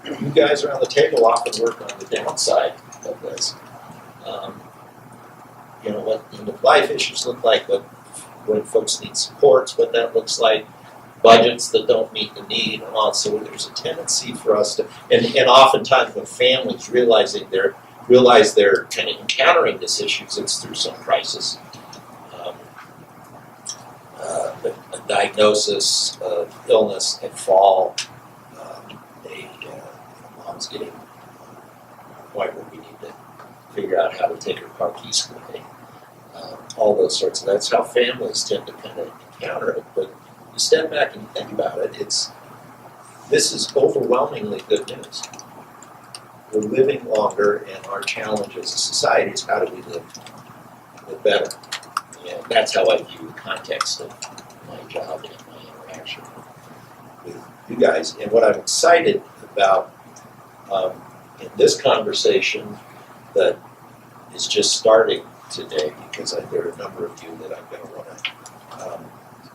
you guys around the table often work on the downside of this. What end-of-life issues look like, when folks need supports, what that looks like, budgets that don't meet the need, and all. So there's a tendency for us to, and oftentimes when families realize they're kind of encountering this issues, it's through some crisis. A diagnosis of illness and fall, mom's getting to a point where we need to figure out how to take her car keys away. All those sorts of, that's how families tend to kind of encounter it. But you step back and you think about it, this is overwhelmingly good news. We're living longer, and our challenge as a society is how do we live better? And that's how I view the context of my job and my interaction with you guys. And what I'm excited about in this conversation that is just starting today, because there are a number of you that I'm going to want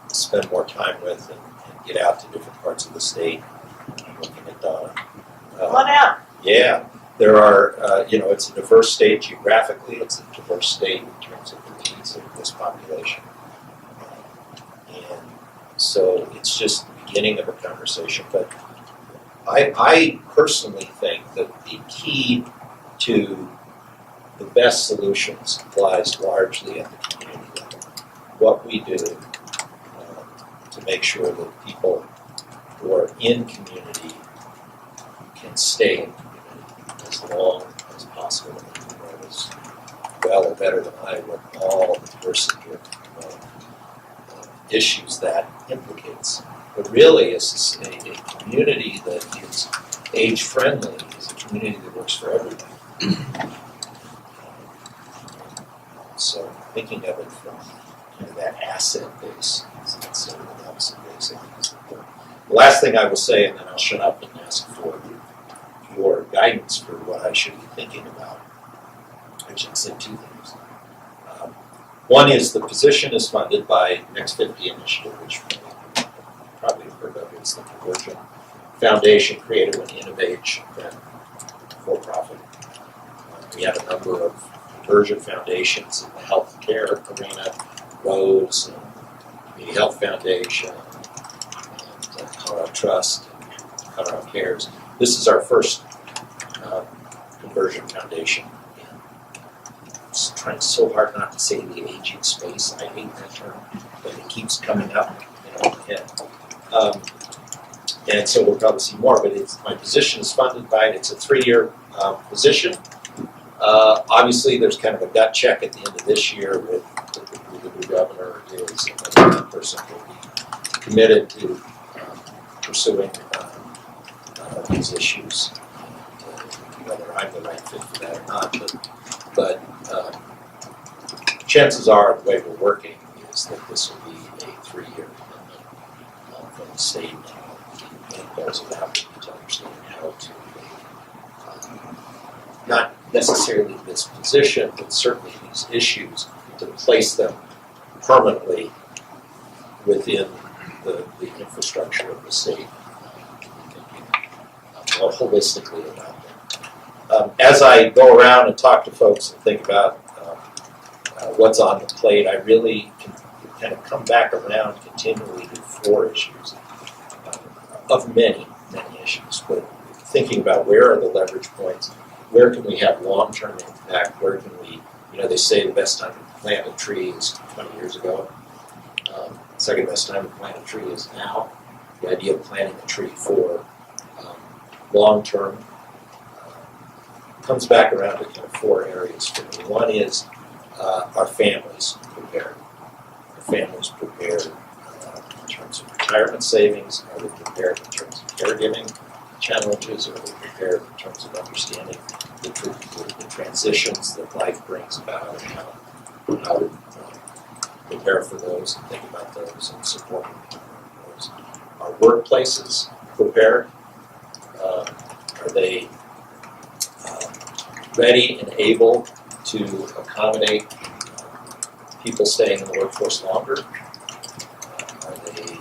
to spend more time with and get out to different parts of the state. I'm looking at Donna. Come on out. Yeah, there are, it's a diverse state geographically, it's a diverse state in terms of the needs of this population. And so it's just the beginning of a conversation. But I personally think that the key to the best solutions lies largely at the community level. What we do to make sure that people who are in community can stay in community as long as possible. And you know as well or better than I would all the diversity of issues that implicates. But really, it's a community that is age-friendly, is a community that works for everybody. So thinking of it from kind of that asset base instead of an opposite base, I think is important. The last thing I will say, and then I'll shut up and ask for your guidance for what I should be thinking about. I should say two things. One is the position is funded by Next 50 Initiative, which you probably have heard of. It's the Conversion Foundation created when Innovate went for-profit. We have a number of conversion foundations in the healthcare arena, Rose, Community Health Foundation, and Colorado Trust, and Colorado Cares. This is our first conversion foundation. I'm trying so hard not to say the aging space. I hate that term, but it keeps coming up in my head. And so we'll probably see more, but my position is funded by it. It's a 3-year position. Obviously, there's kind of a gut check at the end of this year with who the new governor is, and whether that person will be committed to pursuing these issues, and whether I'm the right fit for that or not. But chances are, the way we're working is that this will be a 3-year commitment from the state, and those of that to understand how to not necessarily this position, but certainly these issues, to place them permanently within the infrastructure of the state, thinking more holistically about them. As I go around and talk to folks and think about what's on the plate, I really can kind of come back around continually to 4 issues of many issues, but thinking about where are the leverage points, where can we have long-term impact, where can we, they say the best time to plant a tree is 20 years ago. Second best time to plant a tree is now. The idea of planting a tree for long-term comes back around to kind of 4 areas for me. One is our families prepared. Our families prepared in terms of retirement savings. Are they prepared in terms of caregiving challenges? Are they prepared in terms of understanding the transitions that life brings about, and how to prepare for those and think about those and supporting those? Are workplaces prepared? Are they ready and able to accommodate people staying in the workforce longer? Are they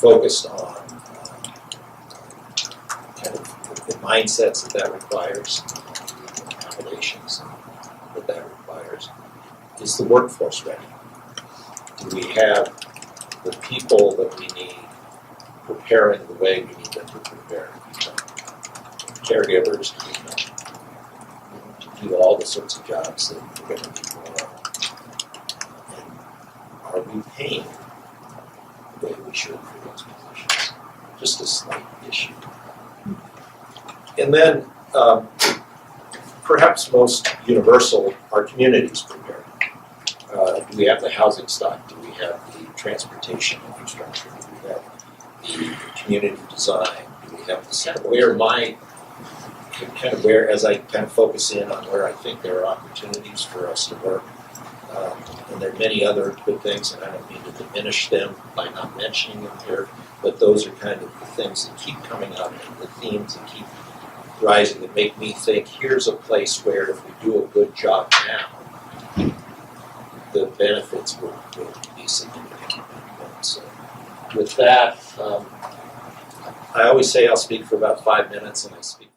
focused on kind of the mindsets that requires, the accommodations that requires. Is the workforce ready? Do we have the people that we need preparing the way we need them to prepare? Caregivers, to do all the sorts of jobs that we're going to need more of. And are we paying the way we should for those positions? Just a slight issue. And then, perhaps most universal, are communities prepared? Do we have the housing stock? Do we have the transportation infrastructure? Do we have the community design? Do we have the center? Where, as I kind of focus in on where I think there are opportunities for us to work, and there are many other good things, and I don't mean to diminish them by not mentioning them here, but those are kind of the things that keep coming up and the themes that keep rising that make me think here's a place where if we do a good job now, the benefits will be significant. So with that, I always say I'll speak for about 5 minutes, and I speak